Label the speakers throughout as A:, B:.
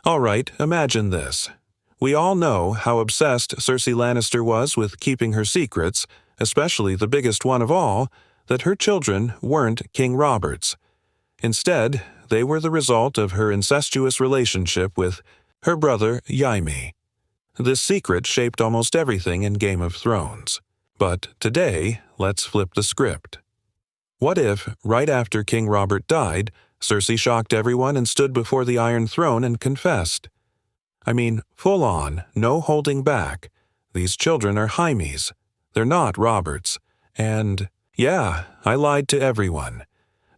A: Alright, imagine this. We all know how obsessed Cersei Lannister was with keeping her secrets, especially the biggest one of all, that her children weren't King Robert's. Instead, they were the result of her incestuous relationship with her brother Jaime. This secret shaped almost everything in Game of Thrones. But today, let's flip the script. What if, right after King Robert died, Cersei shocked everyone and stood before the Iron Throne and confessed? I mean, full on, no holding back. These children are Jaime's. They're not Robert's. And, yeah, I lied to everyone.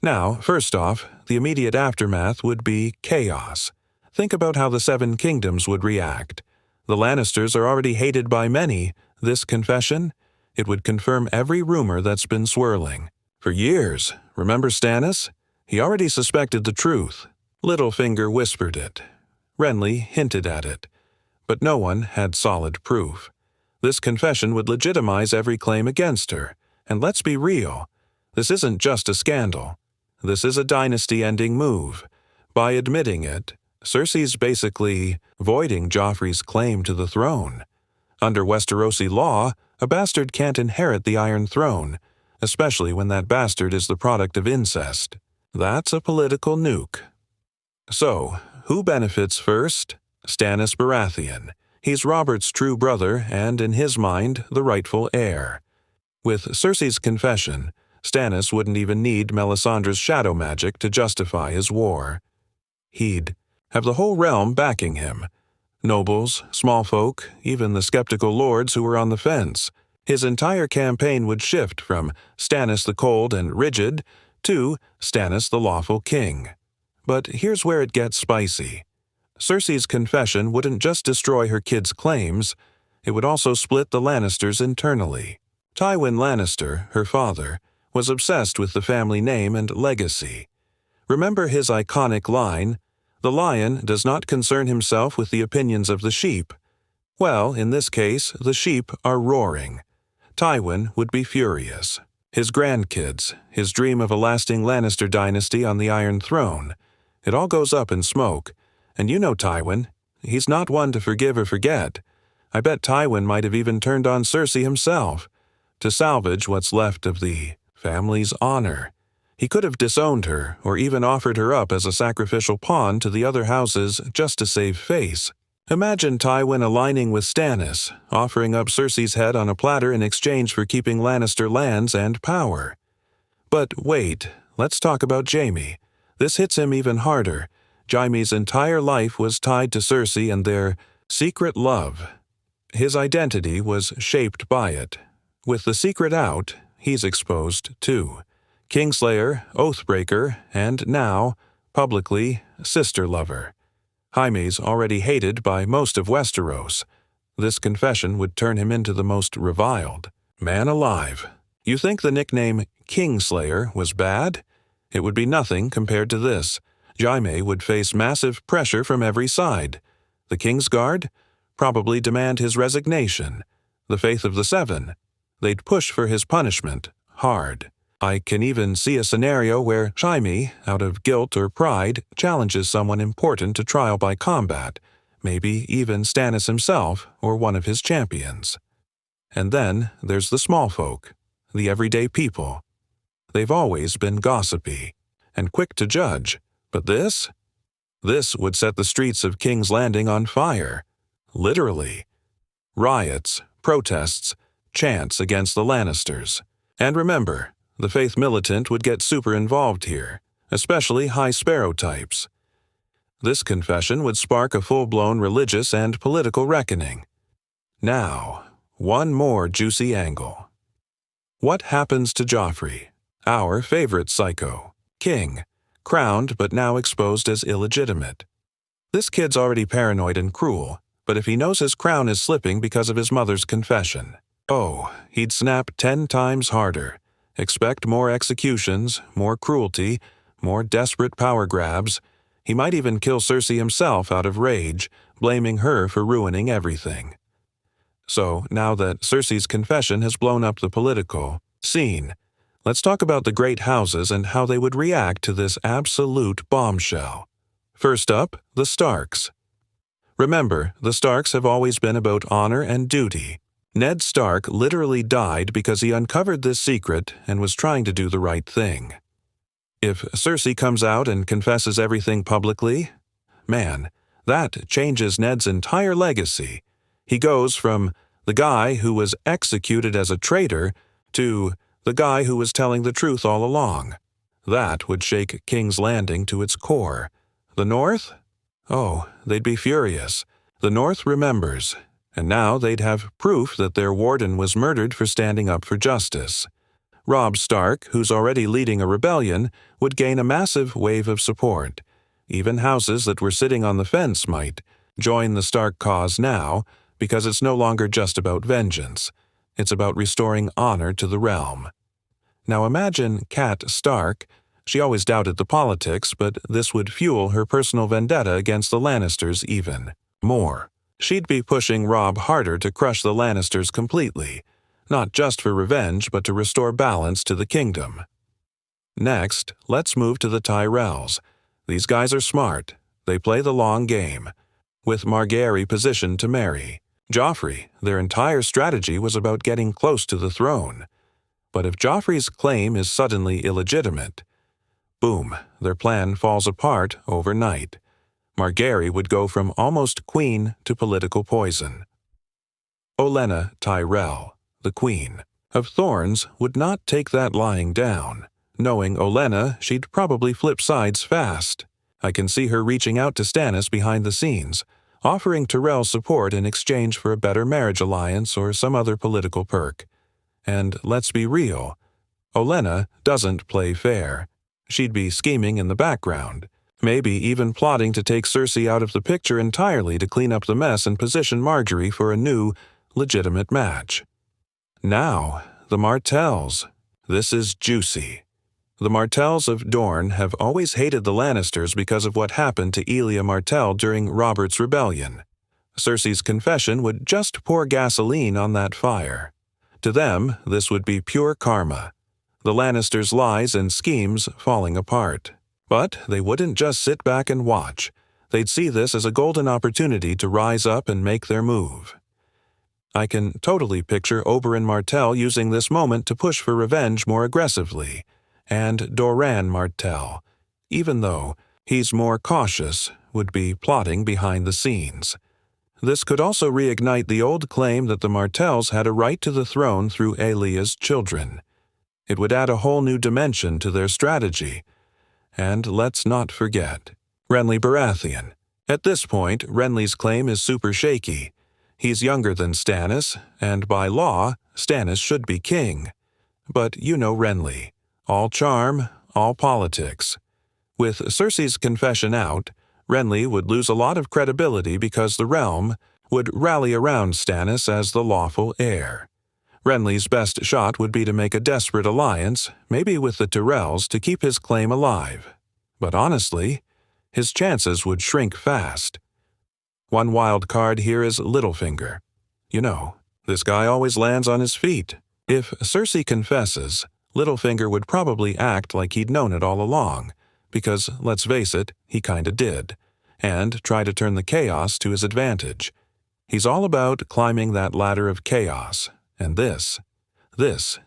A: Now, first off, the immediate aftermath would be chaos. Think about how the Seven Kingdoms would react. The Lannisters are already hated by many. This confession? It would confirm every rumor that's been swirling. For years, remember Stannis? He already suspected the truth. Littlefinger whispered it. Renly hinted at it. But no one had solid proof. This confession would legitimize every claim against her. And let's be real. This isn't just a scandal. This is a dynasty-ending move. By admitting it, Cersei's basically voiding Joffrey's claim to the throne. Under Westerosi law, a bastard can't inherit the Iron Throne, especially when that bastard is the product of incest. That's a political nuke. So, who benefits first? Stannis Baratheon. He's Robert's true brother and, in his mind, the rightful heir. With Cersei's confession, Stannis wouldn't even need Melisandre's shadow magic to justify his war. He'd have the whole realm backing him. Nobles, small folk, even the skeptical lords who were on the fence. His entire campaign would shift from Stannis the cold and rigid to Stannis the lawful king. But here's where it gets spicy. Cersei's confession wouldn't just destroy her kids' claims, it would also split the Lannisters internally. Tywin Lannister, her father, was obsessed with the family name and legacy. Remember his iconic line, "The lion does not concern himself with the opinions of the sheep." Well, in this case, the sheep are roaring. Tywin would be furious. His grandkids, his dream of a lasting Lannister dynasty on the Iron Throne. It all goes up in smoke. And you know Tywin. He's not one to forgive or forget. I bet Tywin might have even turned on Cersei himself to salvage what's left of the family's honor. He could have disowned her or even offered her up as a sacrificial pawn to the other houses just to save face. Imagine Tywin aligning with Stannis, offering up Cersei's head on a platter in exchange for keeping Lannister lands and power. But wait, let's talk about Jaime. This hits him even harder. Jaime's entire life was tied to Cersei and their secret love. His identity was shaped by it. With the secret out, he's exposed too. Kingslayer, Oathbreaker, and now, publicly, sister lover. Jaime's already hated by most of Westeros. This confession would turn him into the most reviled man alive. You think the nickname Kingslayer was bad? It would be nothing compared to this. Jaime would face massive pressure from every side. The Kingsguard? Probably demand his resignation. The Faith of the Seven? They'd push for his punishment, hard. I can even see a scenario where Jaime, out of guilt or pride, challenges someone important to trial by combat, maybe even Stannis himself or one of his champions. And then there's the small folk, the everyday people. They've always been gossipy and quick to judge, but this would set the streets of King's Landing on fire. Literally. Riots, protests, chants against the Lannisters. And remember, the faith militant would get super involved here, especially High Sparrow types. This confession would spark a full-blown religious and political reckoning. Now, one more juicy angle. What happens to Joffrey, our favorite psycho, king, crowned but now exposed as illegitimate? This kid's already paranoid and cruel, but if he knows his crown is slipping because of his mother's confession, oh, he'd snap 10 times harder. Expect more executions, more cruelty, more desperate power grabs. He might even kill Cersei himself out of rage, blaming her for ruining everything. So, now that Cersei's confession has blown up the political scene, let's talk about the great houses and how they would react to this absolute bombshell. First up, the Starks. Remember, the Starks have always been about honor and duty. Ned Stark literally died because he uncovered this secret and was trying to do the right thing. If Cersei comes out and confesses everything publicly, man, that changes Ned's entire legacy. He goes from the guy who was executed as a traitor to the guy who was telling the truth all along. That would shake King's Landing to its core. The North? Oh, they'd be furious. The North remembers, and now they'd have proof that their warden was murdered for standing up for justice. Robb Stark, who's already leading a rebellion, would gain a massive wave of support. Even houses that were sitting on the fence might join the Stark cause now, because it's no longer just about vengeance. It's about restoring honor to the realm. Now imagine Cat Stark. She always doubted the politics, but this would fuel her personal vendetta against the Lannisters even more. She'd be pushing Robb harder to crush the Lannisters completely, not just for revenge, but to restore balance to the kingdom. Next, let's move to the Tyrells. These guys are smart. They play the long game, with Margaery positioned to marry. Joffrey, their entire strategy was about getting close to the throne. But if Joffrey's claim is suddenly illegitimate, boom, their plan falls apart overnight. Margaery would go from almost queen to political poison. Olenna Tyrell, the Queen of Thorns, would not take that lying down. Knowing Olenna, she'd probably flip sides fast. I can see her reaching out to Stannis behind the scenes, offering Tyrell support in exchange for a better marriage alliance or some other political perk. And let's be real, Olenna doesn't play fair. She'd be scheming in the background, maybe even plotting to take Cersei out of the picture entirely to clean up the mess and position Margaery for a new, legitimate match. Now, the Martells. This is juicy. The Martells of Dorne have always hated the Lannisters because of what happened to Elia Martell during Robert's rebellion. Cersei's confession would just pour gasoline on that fire. To them, this would be pure karma. The Lannisters' lies and schemes falling apart. But they wouldn't just sit back and watch. They'd see this as a golden opportunity to rise up and make their move. I can totally picture Oberyn Martell using this moment to push for revenge more aggressively, and Doran Martell, even though he's more cautious, would be plotting behind the scenes. This could also reignite the old claim that the Martells had a right to the throne through Aelia's children. It would add a whole new dimension to their strategy. And let's not forget, Renly Baratheon. At this point, Renly's claim is super shaky. He's younger than Stannis, and by law, Stannis should be king. But you know Renly. All charm, all politics. With Cersei's confession out, Renly would lose a lot of credibility because the realm would rally around Stannis as the lawful heir. Renly's best shot would be to make a desperate alliance, maybe with the Tyrells, to keep his claim alive. But honestly, his chances would shrink fast. One wild card here is Littlefinger. You know, this guy always lands on his feet. If Cersei confesses, Littlefinger would probably act like he'd known it all along, because, let's face it, he kinda did, and try to turn the chaos to his advantage. He's all about climbing that ladder of chaos, and this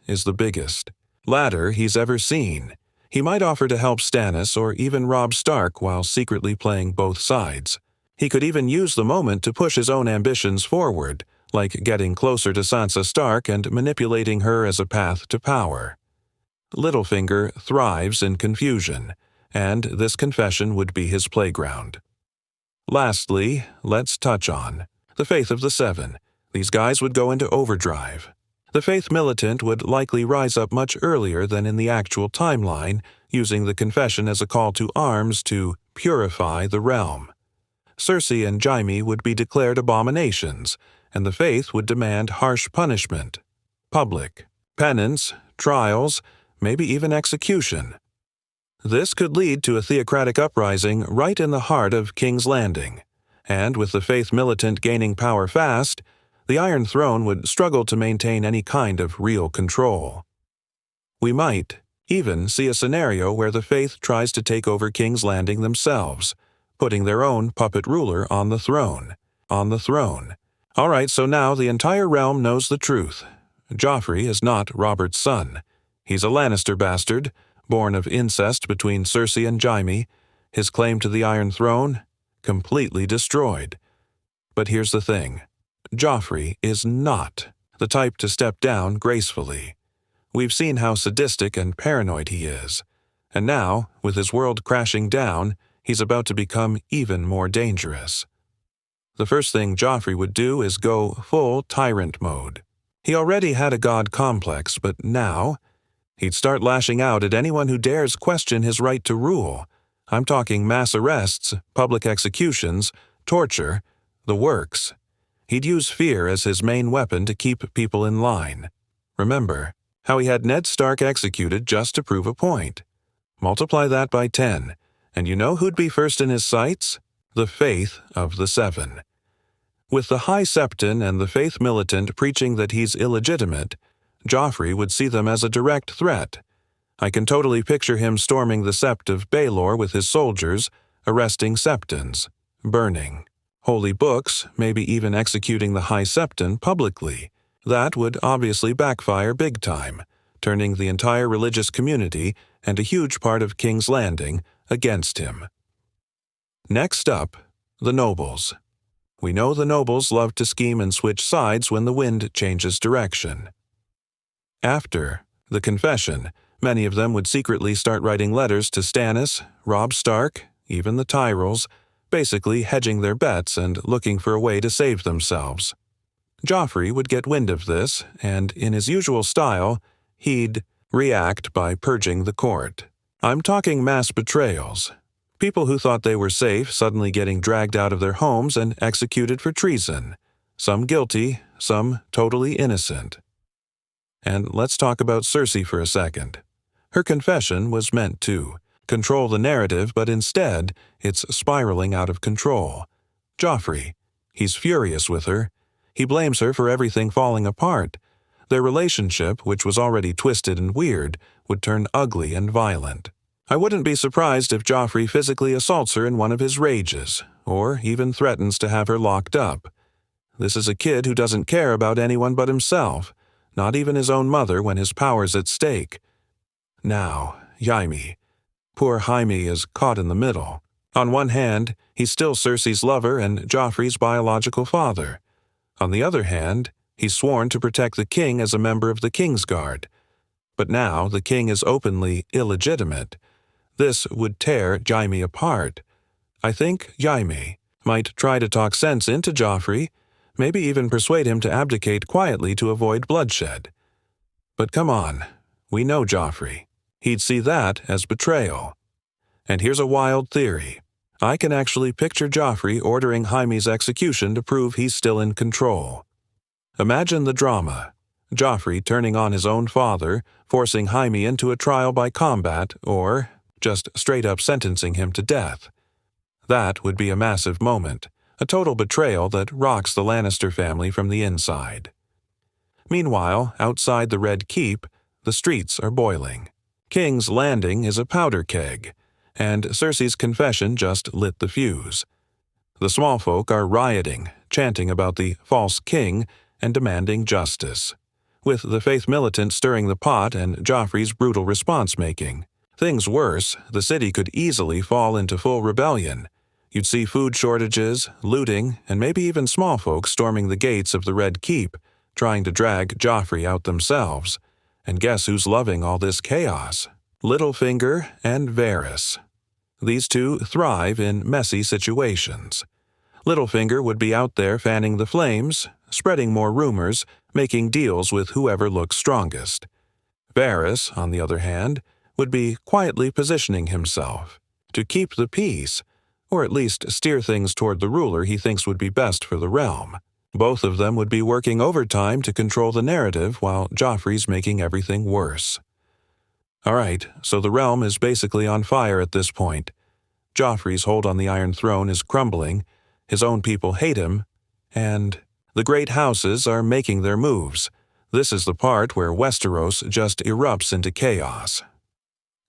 A: is the biggest ladder he's ever seen. He might offer to help Stannis or even Robb Stark while secretly playing both sides. He could even use the moment to push his own ambitions forward, like getting closer to Sansa Stark and manipulating her as a path to power. Littlefinger thrives in confusion, and this confession would be his playground. Lastly, let's touch on the Faith of the Seven. These guys would go into overdrive. The Faith militant would likely rise up much earlier than in the actual timeline, using the confession as a call to arms to purify the realm. Cersei and Jaime would be declared abominations, and the Faith would demand harsh punishment, public penance, trials, maybe even execution. This could lead to a theocratic uprising right in the heart of King's Landing, and with the Faith militant gaining power fast, the Iron Throne would struggle to maintain any kind of real control. We might even see a scenario where the Faith tries to take over King's Landing themselves, putting their own puppet ruler on the throne. on the throne. All right, so now the entire realm knows the truth. Joffrey is not Robert's son. He's a Lannister bastard, born of incest between Cersei and Jaime. His claim to the Iron Throne, completely destroyed. But here's the thing. Joffrey is not the type to step down gracefully. We've seen how sadistic and paranoid he is. And now, with his world crashing down, he's about to become even more dangerous. The first thing Joffrey would do is go full tyrant mode. He already had a god complex, but now he'd start lashing out at anyone who dares question his right to rule. I'm talking mass arrests, public executions, torture, the works. He'd use fear as his main weapon to keep people in line. Remember how he had Ned Stark executed just to prove a point. Multiply that by 10, and you know who'd be first in his sights? The Faith of the Seven. With the High Septon and the Faith Militant preaching that he's illegitimate, Joffrey would see them as a direct threat. I can totally picture him storming the Sept of Baelor with his soldiers, arresting Septons, burning holy books, maybe even executing the High Septon publicly. That would obviously backfire big time, turning the entire religious community and a huge part of King's Landing against him. Next up, the nobles. We know the nobles love to scheme and switch sides when the wind changes direction. After the confession, many of them would secretly start writing letters to Stannis, Robb Stark, even the Tyrells, basically hedging their bets and looking for a way to save themselves. Joffrey would get wind of this, and in his usual style, he'd react by purging the court. I'm talking mass betrayals. People who thought they were safe suddenly getting dragged out of their homes and executed for treason. Some guilty, some totally innocent. And let's talk about Cersei for a second. Her confession was meant to control the narrative, but instead, it's spiraling out of control. Joffrey, he's furious with her. He blames her for everything falling apart. Their relationship, which was already twisted and weird, would turn ugly and violent. I wouldn't be surprised if Joffrey physically assaults her in one of his rages, or even threatens to have her locked up. This is a kid who doesn't care about anyone but himself, not even his own mother when his power's at stake. Now, Jaime. Poor Jaime is caught in the middle. On one hand, he's still Cersei's lover and Joffrey's biological father. On the other hand, he's sworn to protect the king as a member of the Kingsguard. But now the king is openly illegitimate. This would tear Jaime apart. I think Jaime might try to talk sense into Joffrey, maybe even persuade him to abdicate quietly to avoid bloodshed. But come on, we know Joffrey. He'd see that as betrayal. And here's a wild theory. I can actually picture Joffrey ordering Jaime's execution to prove he's still in control. Imagine the drama. Joffrey turning on his own father, forcing Jaime into a trial by combat, or just straight-up sentencing him to death. That would be a massive moment, a total betrayal that rocks the Lannister family from the inside. Meanwhile, outside the Red Keep, the streets are boiling. King's Landing is a powder keg, and Cersei's confession just lit the fuse. The small folk are rioting, chanting about the false king and demanding justice, with the Faith Militant stirring the pot and Joffrey's brutal response-making. Things worse, the city could easily fall into full rebellion. You'd see food shortages, looting, and maybe even small folk storming the gates of the Red Keep, trying to drag Joffrey out themselves. And guess who's loving all this chaos? Littlefinger and Varys. These two thrive in messy situations. Littlefinger would be out there fanning the flames, spreading more rumors, making deals with whoever looks strongest. Varys, on the other hand, would be quietly positioning himself to keep the peace, or at least steer things toward the ruler he thinks would be best for the realm. Both of them would be working overtime to control the narrative while Joffrey's making everything worse. All right, so the realm is basically on fire at this point. Joffrey's hold on the Iron Throne is crumbling, his own people hate him, and the great houses are making their moves. This is the part where Westeros just erupts into chaos.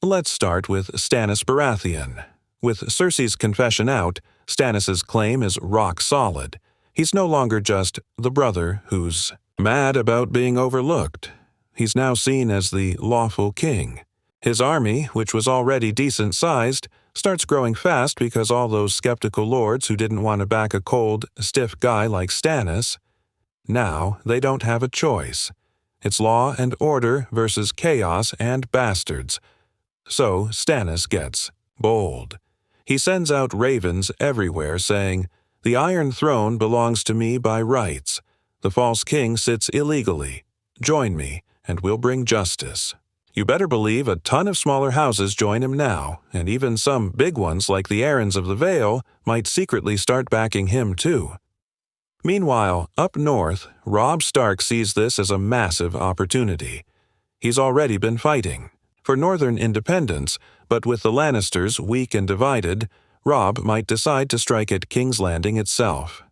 A: Let's start with Stannis Baratheon. With Cersei's confession out, Stannis' claim is rock solid. He's no longer just the brother who's mad about being overlooked. He's now seen as the lawful king. His army, which was already decent-sized, starts growing fast because all those skeptical lords who didn't want to back a cold, stiff guy like Stannis, now they don't have a choice. It's law and order versus chaos and bastards. So Stannis gets bold. He sends out ravens everywhere saying, "The Iron Throne belongs to me by rights. The false king sits illegally. Join me, and we'll bring justice." You better believe a ton of smaller houses join him now, and even some big ones like the Arryns of the Vale might secretly start backing him too. Meanwhile, up north, Robb Stark sees this as a massive opportunity. He's already been fighting for northern independence, but with the Lannisters weak and divided, Robb might decide to strike at King's Landing itself.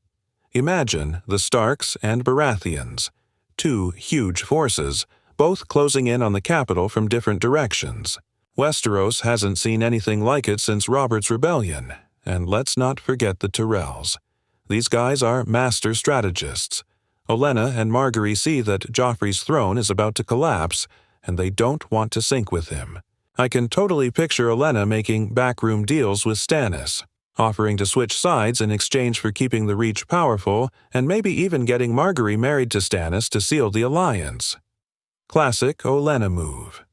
A: Imagine the Starks and Baratheons, two huge forces, both closing in on the capital from different directions. Westeros hasn't seen anything like it since Robert's Rebellion, and let's not forget the Tyrells. These guys are master strategists. Olenna and Margaery see that Joffrey's throne is about to collapse, and they don't want to sink with him. I can totally picture Olenna making backroom deals with Stannis, offering to switch sides in exchange for keeping the Reach powerful, and maybe even getting Margaery married to Stannis to seal the alliance. Classic Olenna move.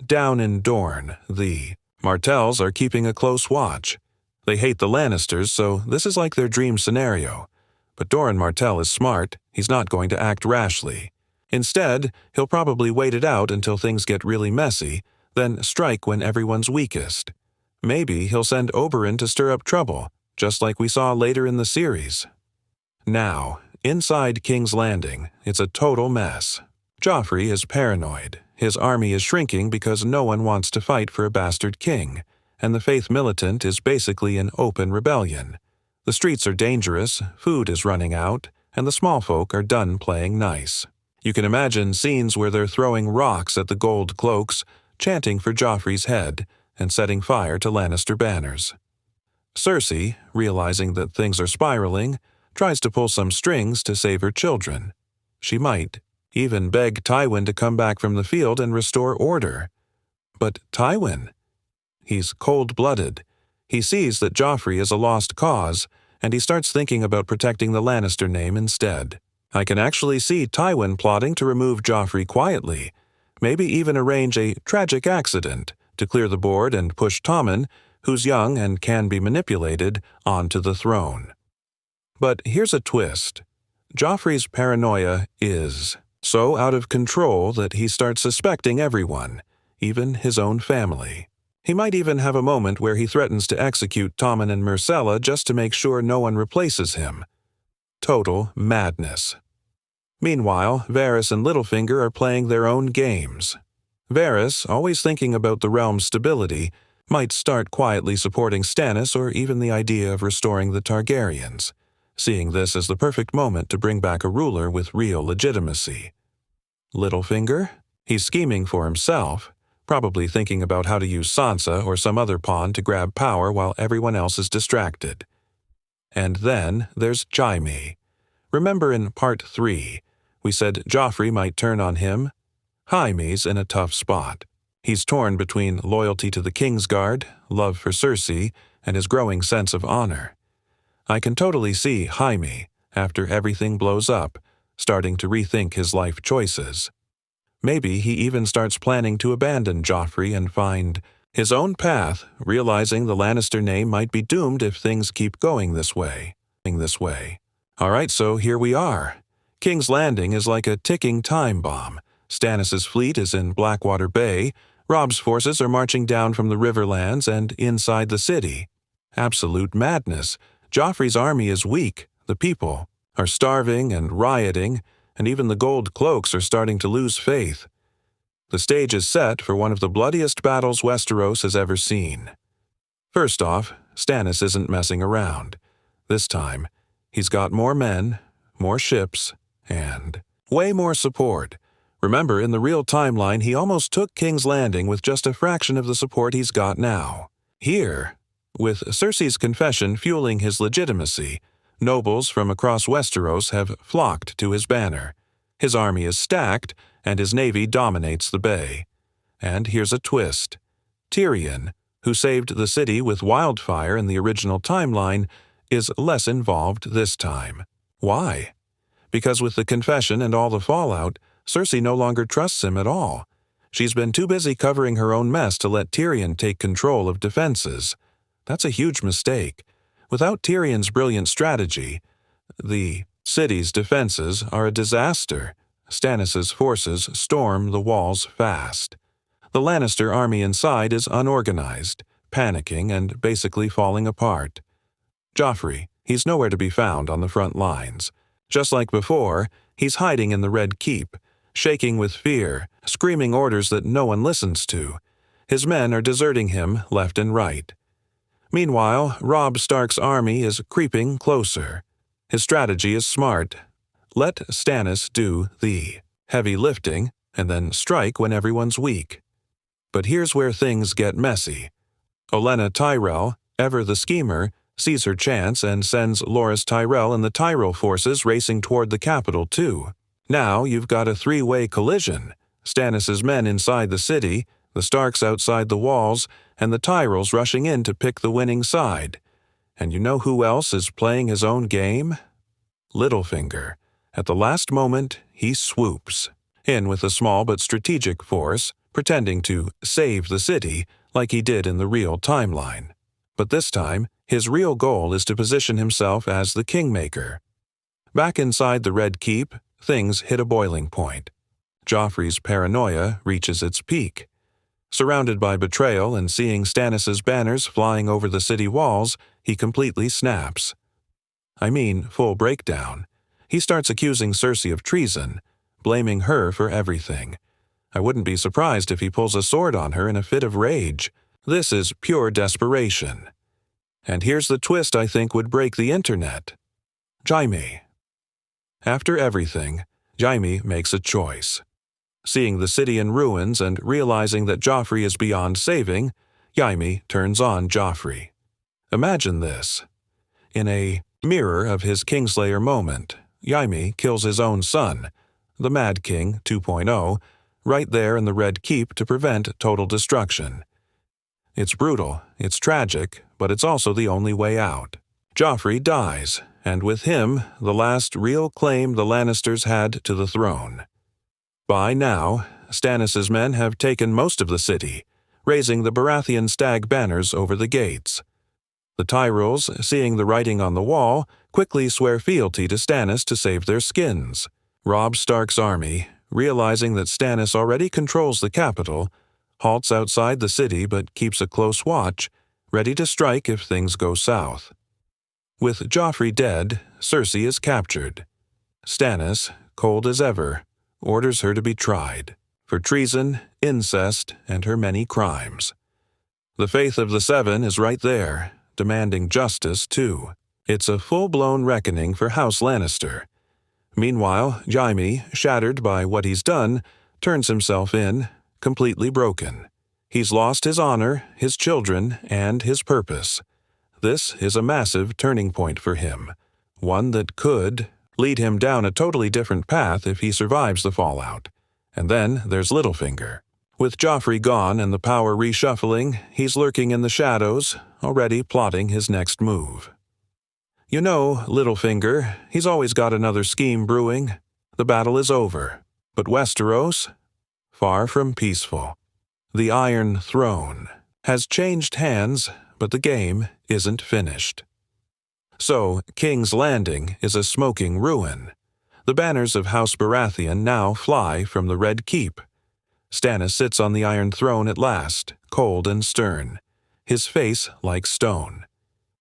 A: Down in Dorne, the Martells are keeping a close watch. They hate the Lannisters, so this is like their dream scenario. But Doran Martell is smart. He's not going to act rashly. Instead, he'll probably wait it out until things get really messy, then strike when everyone's weakest. Maybe he'll send Oberyn to stir up trouble, just like we saw later in the series. Now, inside King's Landing, it's a total mess. Joffrey is paranoid. His army is shrinking because no one wants to fight for a bastard king, and the Faith Militant is basically an open rebellion. The streets are dangerous, food is running out, and the small folk are done playing nice. You can imagine scenes where they're throwing rocks at the gold cloaks, chanting for Joffrey's head, and setting fire to Lannister banners. Cersei, realizing that things are spiraling, tries to pull some strings to save her children. She might even beg Tywin to come back from the field and restore order. But Tywin? He's cold-blooded. He sees that Joffrey is a lost cause, and he starts thinking about protecting the Lannister name instead. I can actually see Tywin plotting to remove Joffrey quietly, maybe even arrange a tragic accident to clear the board and push Tommen, who's young and can be manipulated, onto the throne. But here's a twist. Joffrey's paranoia is so out of control that he starts suspecting everyone, even his own family. He might even have a moment where he threatens to execute Tommen and Myrcella just to make sure no one replaces him. Total madness. Meanwhile, Varys and Littlefinger are playing their own games. Varys, always thinking about the realm's stability, might start quietly supporting Stannis or even the idea of restoring the Targaryens, seeing this as the perfect moment to bring back a ruler with real legitimacy. Littlefinger? He's scheming for himself, probably thinking about how to use Sansa or some other pawn to grab power while everyone else is distracted. And then there's Jaime. Remember in Part 3, we said Joffrey might turn on him? Jaime's in a tough spot. He's torn between loyalty to the Kingsguard, love for Cersei, and his growing sense of honor. I can totally see Jaime, after everything blows up, starting to rethink his life choices. Maybe he even starts planning to abandon Joffrey and find his own path, realizing the Lannister name might be doomed if things keep going this way. Alright, so here we are. King's Landing is like a ticking time bomb. Stannis' fleet is in Blackwater Bay, Robb's forces are marching down from the Riverlands and inside the city. Absolute madness. Joffrey's army is weak, the people are starving and rioting, and even the gold cloaks are starting to lose faith. The stage is set for one of the bloodiest battles Westeros has ever seen. First off, Stannis isn't messing around. This time, he's got more men, more ships, and way more support. Remember, in the real timeline, he almost took King's Landing with just a fraction of the support he's got now. Here, with Cersei's confession fueling his legitimacy, Nobles from across Westeros have flocked to his banner. His army is stacked, and his navy dominates the bay. And here's a twist. Tyrion, who saved the city with wildfire in the original timeline, is less involved this time. Why? Because with the confession and all the fallout, Cersei no longer trusts him at all. She's been too busy covering her own mess to let Tyrion take control of defenses. That's a huge mistake. Without Tyrion's brilliant strategy, the city's defenses are a disaster. Stannis' forces storm the walls fast. The Lannister army inside is unorganized, panicking and basically falling apart. Joffrey, he's nowhere to be found on the front lines. Just like before, he's hiding in the Red Keep, shaking with fear, screaming orders that no one listens to. His men are deserting him left and right. Meanwhile, Robb Stark's army is creeping closer. His strategy is smart. Let Stannis do the heavy lifting, and then strike when everyone's weak. But here's where things get messy. Olenna Tyrell, ever the schemer, sees her chance and sends Loras Tyrell and the Tyrell forces racing toward the capital too. Now you've got a three-way collision. Stannis' men inside the city, the Starks outside the walls, and the Tyrells rushing in to pick the winning side. And you know who else is playing his own game? Littlefinger. At the last moment, he swoops in with a small but strategic force, pretending to save the city like he did in the real timeline. But this time, his real goal is to position himself as the kingmaker. Back inside the Red Keep, things hit a boiling point. Joffrey's paranoia reaches its peak. Surrounded by betrayal and seeing Stannis' banners flying over the city walls, he completely snaps. I mean, full breakdown. He starts accusing Cersei of treason, blaming her for everything. I wouldn't be surprised if he pulls a sword on her in a fit of rage. This is pure desperation. And here's the twist I think would break the internet. Jaime. After everything, Jaime makes a choice. Seeing the city in ruins and realizing that Joffrey is beyond saving, Jaime turns on Joffrey. Imagine this. In a mirror of his Kingslayer moment, Jaime kills his own son, the Mad King 2.0, right there in the Red Keep to prevent total destruction. It's brutal, it's tragic, but it's also the only way out. Joffrey dies, and with him, the last real claim the Lannisters had to the throne. By now, Stannis' men have taken most of the city, raising the Baratheon stag banners over the gates. The Tyrells, seeing the writing on the wall, quickly swear fealty to Stannis to save their skins. Robb Stark's army, realizing that Stannis already controls the capital, halts outside the city but keeps a close watch, ready to strike if things go south. With Joffrey dead, Cersei is captured. Stannis, cold as ever, orders her to be tried for treason, incest, and her many crimes. The Faith of the Seven is right there, demanding justice too. It's a full-blown reckoning for House Lannister. Meanwhile, Jaime, shattered by what he's done, turns himself in, completely broken. He's lost his honor, his children, and his purpose. This is a massive turning point for him, one that could lead him down a totally different path if he survives the fallout. And then there's Littlefinger. With Joffrey gone and the power reshuffling, he's lurking in the shadows, already plotting his next move. You know, Littlefinger, he's always got another scheme brewing. The battle is over. But Westeros? Far from peaceful. The Iron Throne has changed hands, but the game isn't finished. So, King's Landing is a smoking ruin. The banners of House Baratheon now fly from the Red Keep. Stannis sits on the Iron Throne at last, cold and stern, his face like stone.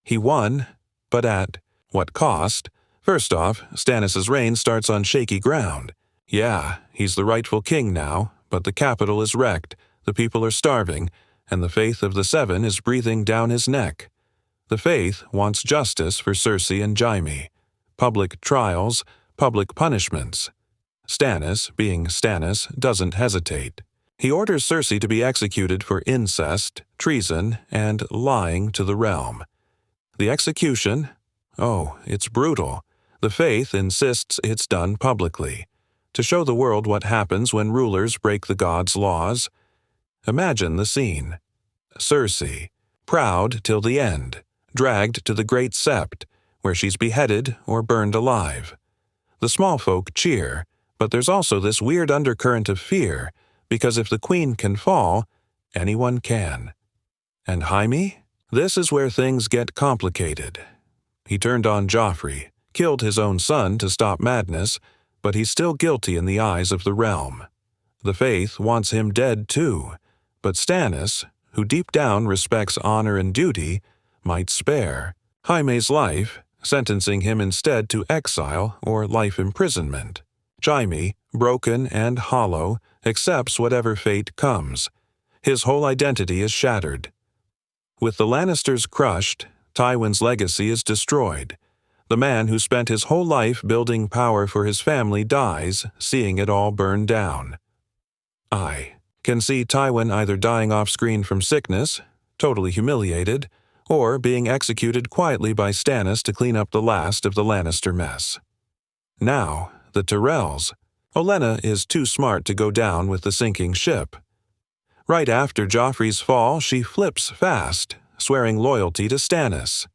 A: He won, but at what cost? First off, Stannis' reign starts on shaky ground. Yeah, he's the rightful king now, but the capital is wrecked, the people are starving, and the Faith of the Seven is breathing down his neck. The Faith wants justice for Cersei and Jaime, public trials, public punishments. Stannis, being Stannis, doesn't hesitate. He orders Cersei to be executed for incest, treason, and lying to the realm. The execution? Oh, it's brutal. The Faith insists it's done publicly, to show the world what happens when rulers break the gods' laws. Imagine the scene. Cersei, proud till the end, dragged to the Great Sept, where she's beheaded or burned alive. The small folk cheer, but there's also this weird undercurrent of fear, because if the queen can fall, anyone can. And Jaime? This is where things get complicated. He turned on Joffrey, killed his own son to stop madness, but he's still guilty in the eyes of the realm. The Faith wants him dead too, but Stannis, who deep down respects honor and duty, might spare Jaime's life, sentencing him instead to exile or life imprisonment. Jaime, broken and hollow, accepts whatever fate comes. His whole identity is shattered. With the Lannisters crushed, Tywin's legacy is destroyed. The man who spent his whole life building power for his family dies, seeing it all burn down. I can see Tywin either dying off-screen from sickness, totally humiliated, or being executed quietly by Stannis to clean up the last of the Lannister mess. Now, the Tyrells. Olenna is too smart to go down with the sinking ship. Right after Joffrey's fall, she flips fast, swearing loyalty to Stannis.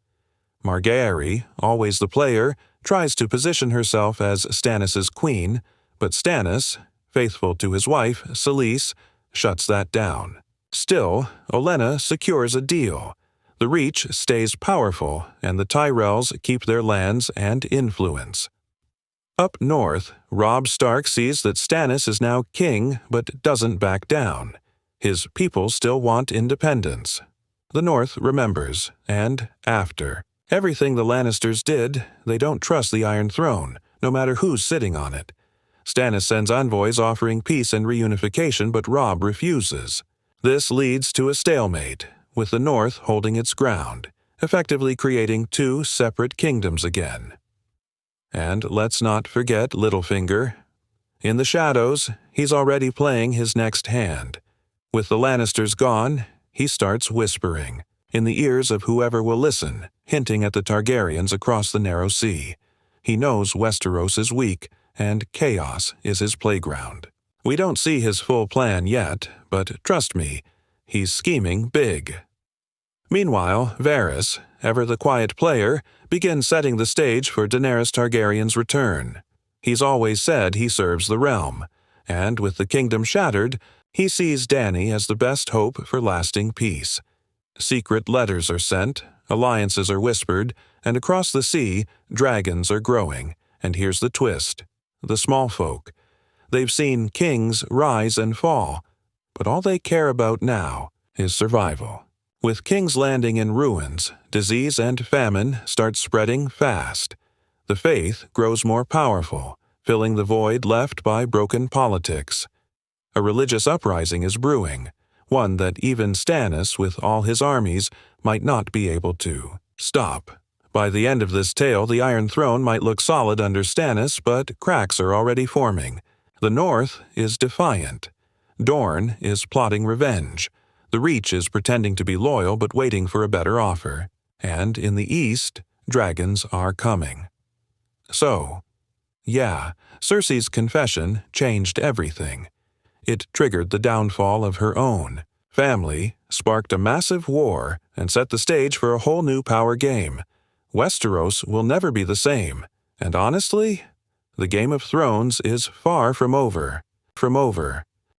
A: Margaery, always the player, tries to position herself as Stannis' queen, but Stannis, faithful to his wife, Selyse, shuts that down. Still, Olenna secures a deal. The Reach stays powerful, and the Tyrells keep their lands and influence. Up north, Robb Stark sees that Stannis is now king but doesn't back down. His people still want independence. The North remembers, and after. Everything the Lannisters did, they don't trust the Iron Throne, no matter who's sitting on it. Stannis sends envoys offering peace and reunification, but Robb refuses. This leads to a stalemate, with the North holding its ground, effectively creating two separate kingdoms again. And let's not forget Littlefinger. In the shadows, he's already playing his next hand. With the Lannisters gone, he starts whispering, in the ears of whoever will listen, hinting at the Targaryens across the narrow sea. He knows Westeros is weak, and chaos is his playground. We don't see his full plan yet, but trust me, he's scheming big. Meanwhile, Varys, ever the quiet player, begins setting the stage for Daenerys Targaryen's return. He's always said he serves the realm, and with the kingdom shattered, he sees Dany as the best hope for lasting peace. Secret letters are sent, alliances are whispered, and across the sea, dragons are growing. And here's the twist. The small folk. They've seen kings rise and fall, but all they care about now is survival. With King's Landing in ruins, disease and famine start spreading fast. The Faith grows more powerful, filling the void left by broken politics. A religious uprising is brewing, one that even Stannis, with all his armies, might not be able to stop. By the end of this tale, the Iron Throne might look solid under Stannis, but cracks are already forming. The North is defiant. Dorne is plotting revenge. The Reach is pretending to be loyal but waiting for a better offer. And in the East, dragons are coming. So, yeah, Cersei's confession changed everything. It triggered the downfall of her own family, sparked a massive war, and set the stage for a whole new power game. Westeros will never be the same, and honestly, the Game of Thrones is far from over.